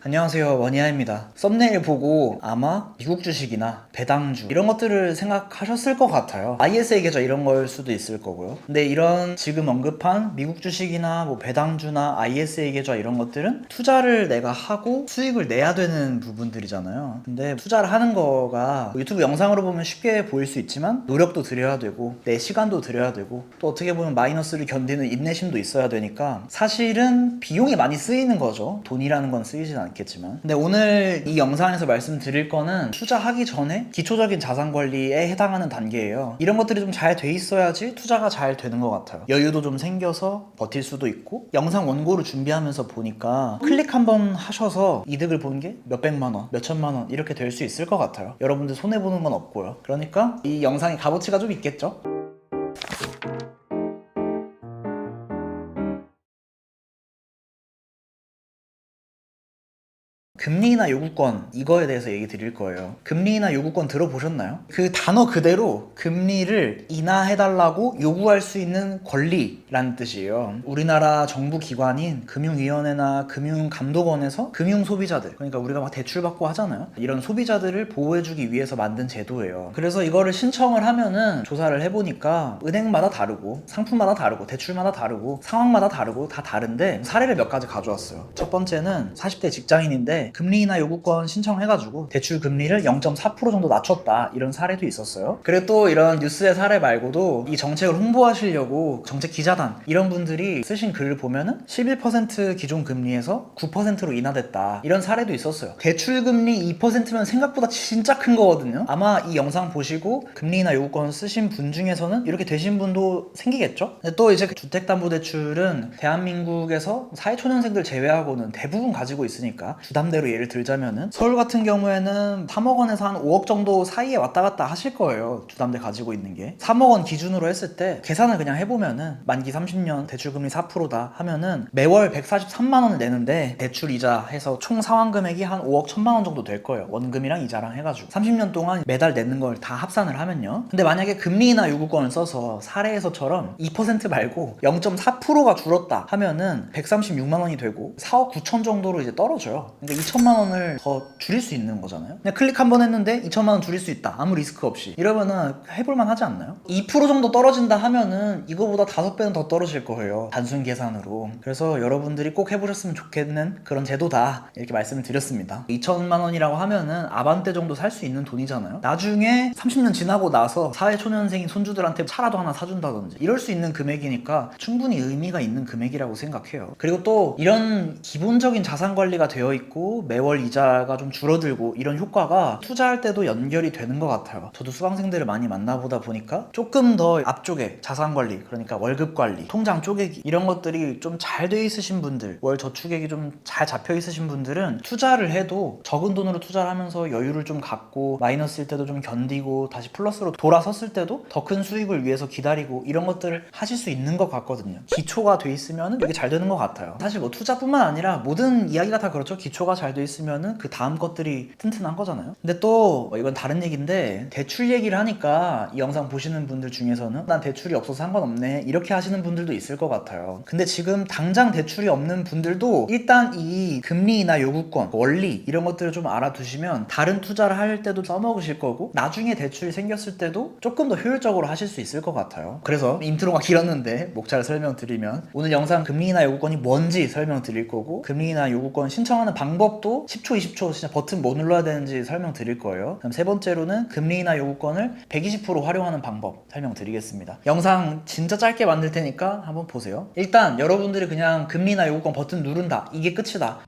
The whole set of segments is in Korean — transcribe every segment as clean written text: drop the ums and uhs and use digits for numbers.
안녕하세요, 원희아입니다. 썸네일 보고 아마 미국 주식이나 배당주 이런 것들을 생각하셨을 것 같아요. ISA 계좌 이런 걸 수도 있을 거고요. 근데 이런 지금 언급한 미국 주식이나 뭐 배당주나 ISA 계좌 이런 것들은 투자를 내가 하고 수익을 내야 되는 부분들이잖아요. 근데 투자를 하는 거가 유튜브 영상으로 보면 쉽게 보일 수 있지만 노력도 들여야 되고 내 시간도 들여야 되고 또 어떻게 보면 마이너스를 견디는 인내심도 있어야 되니까 사실은 비용이 많이 쓰이는 거죠. 돈이라는 건 쓰이진 않겠지만. 근데 오늘 이 영상에서 말씀드릴 거는 투자하기 전에 기초적인 자산 관리에 해당하는 단계예요. 이런 것들이 좀 잘 돼 있어야지 투자가 잘 되는 것 같아요. 여유도 좀 생겨서 버틸 수도 있고, 영상 원고를 준비하면서 보니까 클릭 한번 하셔서 이득을 보는 게 몇백만 원, 몇천만 원 이렇게 될 수 있을 것 같아요. 여러분들 손해보는 건 없고요. 그러니까 이 영상이 값어치가 좀 있겠죠? 금리나 요구권 이거에 대해서 얘기 드릴 거예요. 금리나 요구권 들어보셨나요? 그 단어 그대로 금리를 인하해달라고 요구할 수 있는 권리라는 뜻이에요. 우리나라 정부 기관인 금융위원회나 금융감독원에서 금융소비자들, 그러니까 우리가 막 대출받고 하잖아요. 이런 소비자들을 보호해주기 위해서 만든 제도예요. 그래서 이거를 신청을 하면은 조사를 해보니까 은행마다 다르고 상품마다 다르고 대출마다 다르고 상황마다 다르고 다 다른데 사례를 몇 가지 가져왔어요. 첫 번째는 40대 직장인인데 금리 인하 요구권 신청해가지고 대출 금리를 0.4% 정도 낮췄다 이런 사례도 있었어요. 그리고 또 이런 뉴스의 사례 말고도 이 정책을 홍보하시려고 정책 기자단 이런 분들이 쓰신 글을 보면은 11% 기존 금리에서 9%로 인하됐다 이런 사례도 있었어요. 대출 금리 2%면 생각보다 진짜 큰 거거든요. 아마 이 영상 보시고 금리 인하 요구권 쓰신 분 중에서는 이렇게 되신 분도 생기겠죠. 근데 또 이제 주택담보대출은 대한민국에서 사회초년생들 제외하고는 대부분 가지고 있으니까 주담대로 예를 들자면은 서울 같은 경우에는 3억 원에서 한 5억 정도 사이에 왔다 갔다 하실 거예요. 주담대 가지고 있는 게 3억 원 기준으로 했을 때 계산을 그냥 해보면은 만기 30년 대출금리 4%다 하면은 매월 143만 원을 내는데 대출 이자 해서 총 상환 금액이 한 5억 1천만 원 정도 될 거예요. 원금이랑 이자랑 해가지고 30년 동안 매달 내는 걸 다 합산을 하면요. 근데 만약에 금리나 요구권을 써서 사례에서처럼 2% 말고 0.4%가 줄었다 하면은 136만 원이 되고 4억 9천 정도로 이제 떨어져요. 그러니까 2천만 원을 더 줄일 수 있는 거잖아요. 그냥 클릭 한 번 했는데 2천만 원 줄일 수 있다. 아무 리스크 없이. 이러면은 해볼만 하지 않나요? 2% 정도 떨어진다 하면은 이거보다 5배는 더 떨어질 거예요. 단순 계산으로. 그래서 여러분들이 꼭 해보셨으면 좋겠는 그런 제도다. 이렇게 말씀을 드렸습니다. 2천만 원이라고 하면은 아반떼 정도 살 수 있는 돈이잖아요. 나중에 30년 지나고 나서 사회초년생인 손주들한테 차라도 하나 사준다든지 이럴 수 있는 금액이니까 충분히 의미가 있는 금액이라고 생각해요. 그리고 또 이런 기본적인 자산 관리가 되어 있고 매월 이자가 좀 줄어들고 이런 효과가 투자할 때도 연결이 되는 것 같아요. 저도 수강생들을 많이 만나보다 보니까 조금 더 앞쪽에 자산 관리, 그러니까 월급 관리, 통장 쪼개기 이런 것들이 좀 잘 돼 있으신 분들, 월 저축액이 좀 잘 잡혀 있으신 분들은 투자를 해도 적은 돈으로 투자를 하면서 여유를 좀 갖고 마이너스일 때도 좀 견디고 다시 플러스로 돌아섰을 때도 더 큰 수익을 위해서 기다리고 이런 것들을 하실 수 있는 것 같거든요. 기초가 돼 있으면 이게 잘 되는 것 같아요. 사실 뭐 투자뿐만 아니라 모든 이야기가 다 그렇죠. 기초가 잘 돼 있으면은 그 다음 것들이 튼튼한 거잖아요. 근데 또 이건 다른 얘기인데 대출 얘기를 하니까 이 영상 보시는 분들 중에서는 난 대출이 없어서 상관없네 이렇게 하시는 분들도 있을 것 같아요. 근데 지금 당장 대출이 없는 분들도 일단 이 금리나 요구권, 원리 이런 것들을 좀 알아두시면 다른 투자를 할 때도 써먹으실 거고 나중에 대출이 생겼을 때도 조금 더 효율적으로 하실 수 있을 것 같아요. 그래서 인트로가 길었는데 목차를 설명드리면 오늘 영상 금리나 요구권이 뭔지 설명드릴 거고 금리나 요구권 신청하는 방법도 10초 20초 진짜 버튼 뭐 눌러야 되는지 설명드릴 거예요. 그럼 세 번째로는 금리나 요구권을 120% 활용하는 방법 설명드리겠습니다. 영상 진짜 짧게 만들 테니까 한번 보세요. 일단 여러분들이 그냥 금리나 요구권 버튼 누른다 이게 끝이다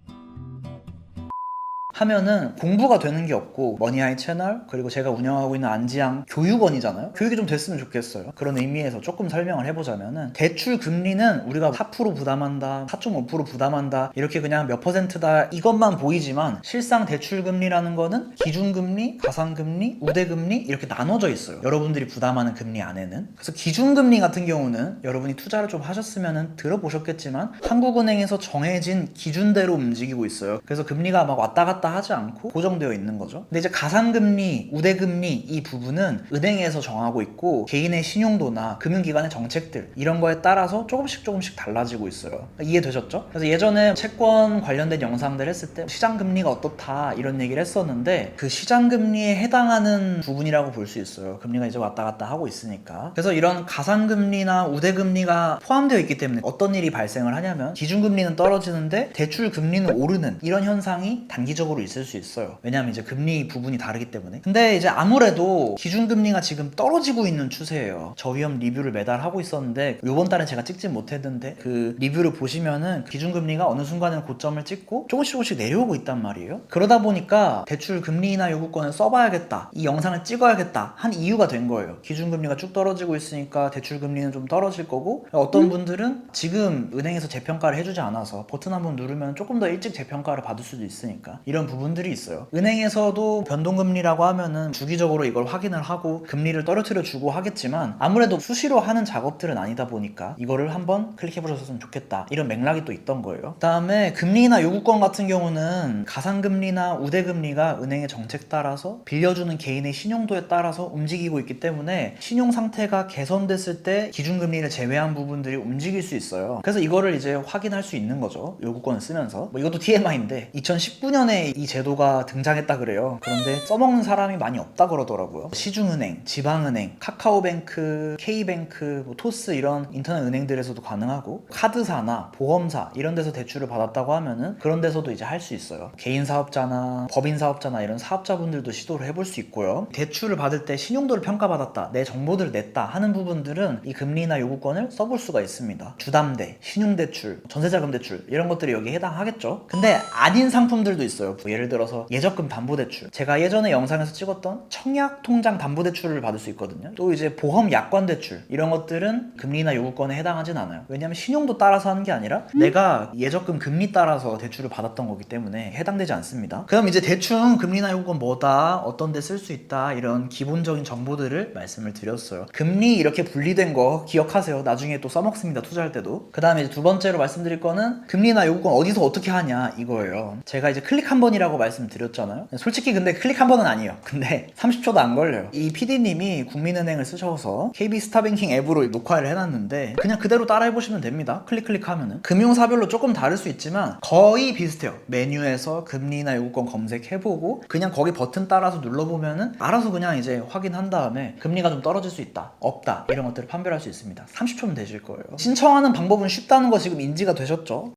하면은 공부가 되는 게 없고 머니하이 채널 그리고 제가 운영하고 있는 안지향 교육원이잖아요. 교육이 좀 됐으면 좋겠어요. 그런 의미에서 조금 설명을 해보자면은 대출 금리는 우리가 4% 부담한다 4.5% 부담한다 이렇게 그냥 몇 퍼센트다 이것만 보이지만 실상 대출 금리라는 거는 기준금리, 가상금리, 우대금리 이렇게 나눠져 있어요. 여러분들이 부담하는 금리 안에는. 그래서 기준금리 같은 경우는 여러분이 투자를 좀 하셨으면은 들어보셨겠지만 한국은행에서 정해진 기준대로 움직이고 있어요. 그래서 금리가 막 왔다 갔다 갔다 하지 않고 고정되어 있는 거죠. 근데 이제 가산금리, 우대금리 이 부분은 은행에서 정하고 있고 개인의 신용도나 금융기관의 정책들 이런 거에 따라서 조금씩 달라지고 있어요. 이해되셨죠? 그래서 예전에 채권 관련된 영상들 했을 때 시장금리가 어떻다 이런 얘기를 했었는데 그 시장금리에 해당하는 부분이라고 볼 수 있어요. 금리가 이제 왔다 갔다 하고 있으니까. 그래서 이런 가산금리나 우대금리가 포함되어 있기 때문에 어떤 일이 발생을 하냐면 기준금리는 떨어지는데 대출금리는 오르는 이런 현상이 단기적으로 있을 수 있어요. 왜냐하면 이제 금리 부분이 다르기 때문에. 근데 이제 아무래도 기준금리가 지금 떨어지고 있는 추세예요. 저위험 리뷰를 매달 하고 있었는데 요번 달에 제가 찍지 못했는데 그 리뷰를 보시면은 기준금리가 어느 순간에는 고점을 찍고 조금씩 내려오고 있단 말이에요. 그러다 보니까 대출 금리나 요구권을 써봐야겠다, 이 영상을 찍어야겠다 한 이유가 된 거예요. 기준금리가 쭉 떨어지고 있으니까 대출금리는 좀 떨어질 거고, 어떤 분들은 지금 은행에서 재평가를 해주지 않아서 버튼 한번 누르면 조금 더 일찍 재평가를 받을 수도 있으니까 이런 부분들이 있어요. 은행에서도 변동금리라고 하면은 주기적으로 이걸 확인을 하고 금리를 떨어뜨려 주고 하겠지만 아무래도 수시로 하는 작업들은 아니다 보니까 이거를 한번 클릭해 보셨으면 좋겠다 이런 맥락이 또 있던 거예요. 그 다음에 금리나 요구권 같은 경우는 가산금리나 우대금리가 은행의 정책 따라서 빌려주는 개인의 신용도에 따라서 움직이고 있기 때문에 신용 상태가 개선됐을 때 기준금리를 제외한 부분들이 움직일 수 있어요. 그래서 이거를 이제 확인할 수 있는 거죠. 요구권을 쓰면서. 뭐 이것도 TMI인데 2019년에 이 제도가 등장했다 그래요. 그런데 써먹는 사람이 많이 없다 그러더라고요. 시중은행, 지방은행, 카카오뱅크, K뱅크, 뭐 토스 이런 인터넷 은행들에서도 가능하고 카드사나 보험사 이런 데서 대출을 받았다고 하면은 그런 데서도 이제 할 수 있어요. 개인 사업자나 법인 사업자나 이런 사업자분들도 시도를 해볼 수 있고요. 대출을 받을 때 신용도를 평가받았다, 내 정보들을 냈다 하는 부분들은 이 금리나 요구권을 써볼 수가 있습니다. 주담대, 신용대출, 전세자금 대출 이런 것들이 여기에 해당하겠죠. 근데 아닌 상품들도 있어요. 예를 들어서 예적금 담보대출, 제가 예전에 영상에서 찍었던 청약통장 담보대출을 받을 수 있거든요. 또 이제 보험 약관대출 이런 것들은 금리나 요구권에 해당하진 않아요. 왜냐면 신용도 따라서 하는 게 아니라 내가 예적금 금리 따라서 대출을 받았던 거기 때문에 해당되지 않습니다. 그럼 이제 대충 금리나 요구권 뭐다, 어떤 데 쓸 수 있다 이런 기본적인 정보들을 말씀을 드렸어요. 금리 이렇게 분리된 거 기억하세요. 나중에 또 써먹습니다. 투자할 때도. 그 다음에 이제 두 번째로 말씀드릴 거는 금리나 요구권 어디서 어떻게 하냐 이거예요. 제가 이제 클릭 한 번이라고 말씀드렸잖아요. 솔직히 근데 클릭 한 번은 아니에요. 근데 30초도 안 걸려요. 이 PD님이 국민은행을 쓰셔서 KB스타뱅킹 앱으로 녹화를 해놨는데 그냥 그대로 따라해보시면 됩니다. 클릭하면은. 금융사별로 조금 다를 수 있지만 거의 비슷해요. 메뉴에서 금리나 요구권 검색해보고 그냥 거기 버튼 따라서 눌러보면은 알아서 그냥 이제 확인한 다음에 금리가 좀 떨어질 수 있다, 없다 이런 것들을 판별할 수 있습니다. 30초면 되실 거예요. 신청하는 방법은 쉽다는 거 지금 인지가 되셨죠?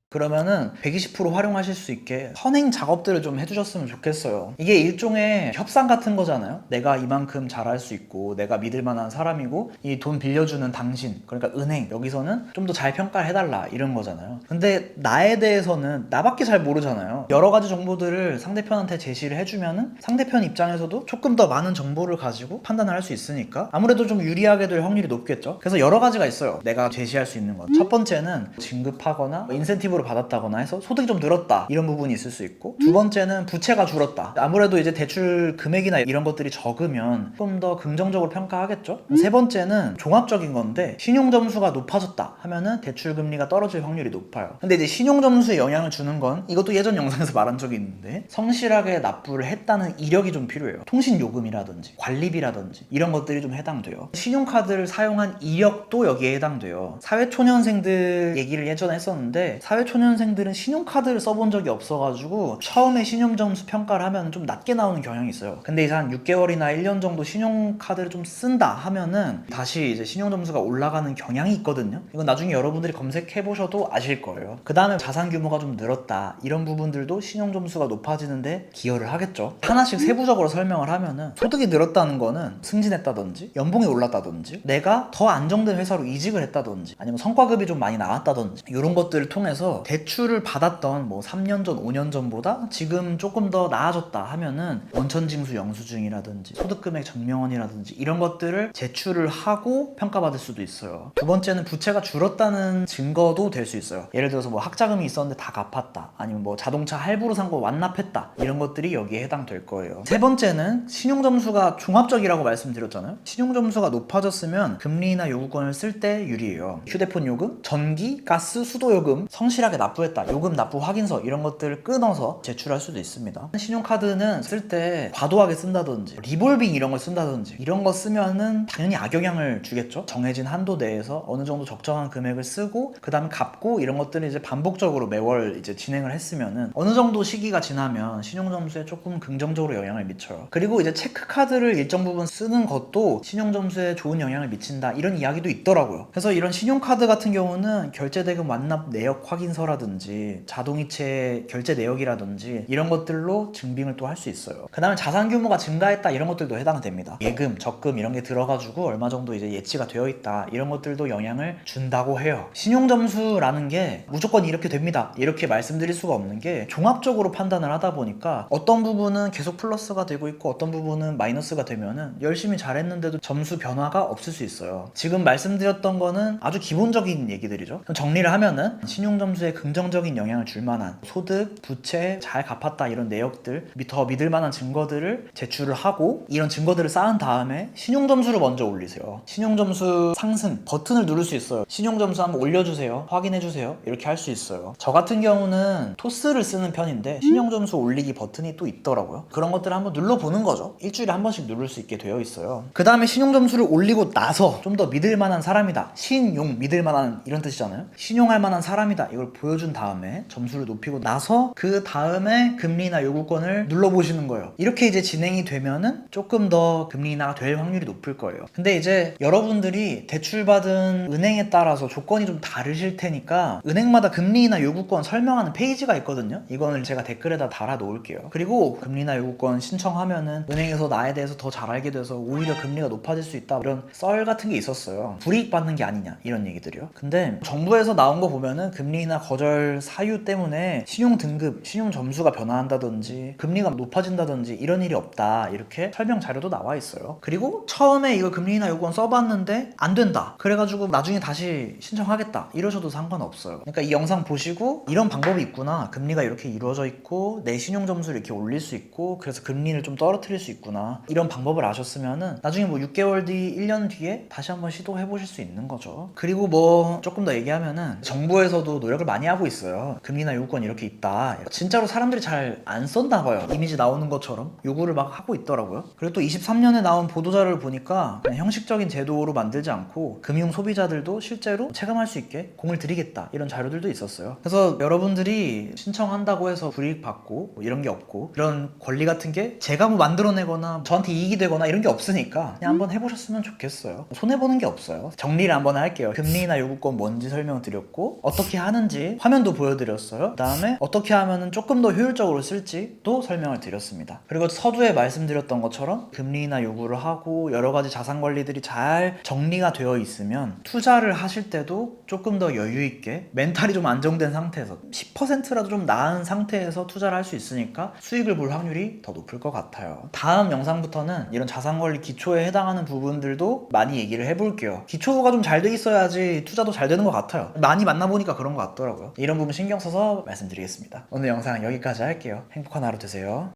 그러면은 120% 활용하실 수 있게 선행 작업들을 좀 해주셨으면 좋겠어요. 이게 일종의 협상 같은 거잖아요. 내가 이만큼 잘할 수 있고 내가 믿을 만한 사람이고 이 돈 빌려주는 당신, 그러니까 은행, 여기서는 좀 더 잘 평가를 해달라 이런 거잖아요. 근데 나에 대해서는 나밖에 잘 모르잖아요. 여러 가지 정보들을 상대편한테 제시를 해주면은 상대편 입장에서도 조금 더 많은 정보를 가지고 판단을 할 수 있으니까 아무래도 좀 유리하게 될 확률이 높겠죠. 그래서 여러 가지가 있어요. 내가 제시할 수 있는 것. 첫 번째는 진급하거나 인센티브를 받았다거나 해서 소득이 좀 늘었다 이런 부분이 있을 수 있고, 두 번째는 부채가 줄었다. 아무래도 이제 대출 금액이나 이런 것들이 적으면 좀 더 긍정적으로 평가하겠죠. 세 번째는 종합적인 건데 신용점수가 높아졌다 하면은 대출 금리가 떨어질 확률이 높아요. 근데 이제 신용점수에 영향을 주는 건 이것도 예전 영상에서 말한 적이 있는데 성실하게 납부를 했다는 이력이 좀 필요해요. 통신요금이라든지 관리비라든지 이런 것들이 좀 해당돼요. 신용카드를 사용한 이력도 여기에 해당돼요. 사회초년생들 얘기를 예전에 했었는데 사회초년생들은 신용카드를 써본 적이 없어가지고 처음에 신용점수 평가를 하면 좀 낮게 나오는 경향이 있어요. 근데 이제 한 6개월이나 1년 정도 신용카드를 좀 쓴다 하면은 다시 이제 신용점수가 올라가는 경향이 있거든요. 이건 나중에 여러분들이 검색해보셔도 아실 거예요. 그 다음에 자산 규모가 좀 늘었다 이런 부분들도 신용점수가 높아지는데 기여를 하겠죠. 하나씩 세부적으로 설명을 하면은 소득이 늘었다는 거는 승진했다든지 연봉이 올랐다든지 내가 더 안정된 회사로 이직을 했다든지 아니면 성과급이 좀 많이 나왔다든지 이런 것들을 통해서 대출을 받았던 뭐 3년 전, 5년 전보다 지금 조금 더 나아졌다 하면은 원천징수 영수증이라든지 소득금액 증명원이라든지 이런 것들을 제출을 하고 평가받을 수도 있어요. 두 번째는 부채가 줄었다는 증거도 될 수 있어요. 예를 들어서 뭐 학자금이 있었는데 다 갚았다, 아니면 뭐 자동차 할부로 산 거 완납했다, 이런 것들이 여기에 해당될 거예요. 세 번째는 신용점수가 종합적이라고 말씀드렸잖아요. 신용점수가 높아졌으면 금리나 요구권을 쓸 때 유리해요. 휴대폰 요금, 전기, 가스, 수도요금 성실하게 납부했다, 요금 납부 확인서 이런 것들을 끊어서 제출할 수도 있습니다. 신용카드는 쓸 때 과도하게 쓴다든지 리볼빙 이런 걸 쓴다든지 이런 거 쓰면은 당연히 악영향을 주겠죠. 정해진 한도 내에서 어느 정도 적정한 금액을 쓰고 그 다음에 갚고 이런 것들을 이제 반복적으로 매월 이제 진행을 했으면은 어느 정도 시기가 지나면 신용점수에 조금 긍정적으로 영향을 미쳐요. 그리고 이제 체크카드를 일정 부분 쓰는 것도 신용점수에 좋은 영향을 미친다, 이런 이야기도 있더라고요. 그래서 이런 신용카드 같은 경우는 결제대금 완납 내역 확인서라든지 자동이체 결제 내역이라든지 이런 것들로 증빙을 또 할 수 있어요. 그 다음에 자산 규모가 증가했다, 이런 것들도 해당됩니다. 예금, 적금 이런 게 들어가지고 얼마 정도 이제 예치가 되어 있다, 이런 것들도 영향을 준다고 해요. 신용점수라는 게 무조건 이렇게 됩니다, 이렇게 말씀드릴 수가 없는 게 종합적으로 판단을 하다 보니까 어떤 부분은 계속 플러스가 되고 있고 어떤 부분은 마이너스가 되면은 열심히 잘했는데도 점수 변화가 없을 수 있어요. 지금 말씀드렸던 거는 아주 기본적인 얘기들이죠. 그럼 정리를 하면은 신용점수에 긍정적인 영향을 줄 만한 소득, 부채, 잘 갚았다 이런 내역들, 더 믿을 만한 증거들을 제출을 하고 이런 증거들을 쌓은 다음에 신용점수를 먼저 올리세요. 신용점수 상승 버튼을 누를 수 있어요. 신용점수 한번 올려주세요, 확인해주세요, 이렇게 할 수 있어요. 저 같은 경우는 토스를 쓰는 편인데 신용점수 올리기 버튼이 또 있더라고요. 그런 것들을 한번 눌러보는 거죠. 일주일에 한 번씩 누를 수 있게 되어 있어요. 그 다음에 신용점수를 올리고 나서 좀 더 믿을 만한 사람이다, 신용, 믿을 만한 이런 뜻이잖아요. 신용할 만한 사람이다, 이걸 보여준 다음에 점수를 높이고 나서 그 다음에 금리나 요구권을 눌러보시는 거예요. 이렇게 이제 진행이 되면은 조금 더 금리 인하가 될 확률이 높을 거예요. 근데 이제 여러분들이 대출받은 은행에 따라서 조건이 좀 다르실 테니까 은행마다 금리나 요구권 설명하는 페이지가 있거든요. 이거는 제가 댓글에다 달아 놓을게요. 그리고 금리나 요구권 신청하면은 은행에서 나에 대해서 더 잘 알게 돼서 오히려 금리가 높아질 수 있다, 이런 썰 같은 게 있었어요. 불이익 받는 게 아니냐, 이런 얘기들이요. 근데 정부에서 나온 거 보면은 금리나 거절 사유 때문에 신용 등급, 신용 점수가 변화한다든지 금리가 높아진다든지 이런 일이 없다, 이렇게 설명 자료도 나와 있어요. 그리고 처음에 이거 금리나 요구권 써봤는데 안 된다, 그래가지고 나중에 다시 신청하겠다 이러셔도 상관없어요. 그러니까 이 영상 보시고 이런 방법이 있구나, 금리가 이렇게 이루어져 있고 내 신용 점수를 이렇게 올릴 수 있고 그래서 금리를 좀 떨어뜨릴 수 있구나, 이런 방법을 아셨으면은 나중에 뭐 6개월 뒤, 1년 뒤에 다시 한번 시도해 보실 수 있는 거죠. 그리고 뭐 조금 더 얘기하면은 정부에서도 노력을 많이 하고 있어요. 금리나 요구권 이렇게 있다, 진짜로 사람들이 잘 안 썼나 봐요. 이미지 나오는 것처럼 요구를 막 하고 있더라고요. 그리고 또 23년에 나온 보도자료를 보니까 그냥 형식적인 제도로 만들지 않고 금융 소비자들도 실제로 체감할 수 있게 공을 들이겠다, 이런 자료들도 있었어요. 그래서 여러분들이 신청한다고 해서 불이익 받고 뭐 이런 게 없고, 이런 권리 같은 게 제가 뭐 만들어내거나 저한테 이익이 되거나 이런 게 없으니까 그냥 한번 해보셨으면 좋겠어요. 손해보는 게 없어요. 정리를 한번 할게요. 금리나 요구권 뭔지 설명드렸고 어떻게 하는지 화면도 보여드렸어요. 그 다음에 어떻게 하면은 조금 더 효율적으로 쓸지도 설명을 드렸습니다. 그리고 서두에 말씀드렸던 것처럼 금리나 요구를 하고 여러 가지 자산 관리들이 잘 정리가 되어 있으면 투자를 하실 때도 조금 더 여유 있게 멘탈이 좀 안정된 상태에서 10%라도 좀 나은 상태에서 투자를 할 수 있으니까 수익을 볼 확률이 더 높을 것 같아요. 다음 영상부터는 이런 자산 관리 기초에 해당하는 부분들도 많이 얘기를 해볼게요. 기초가 좀 잘 돼 있어야지 투자도 잘 되는 것 같아요. 많이 만나보니까 그런 것 같더라고요. 이런 부분 신경 써서 말씀드리겠습니다. 오늘 영상 여기까지 할게요. 행복한 하루 되세요.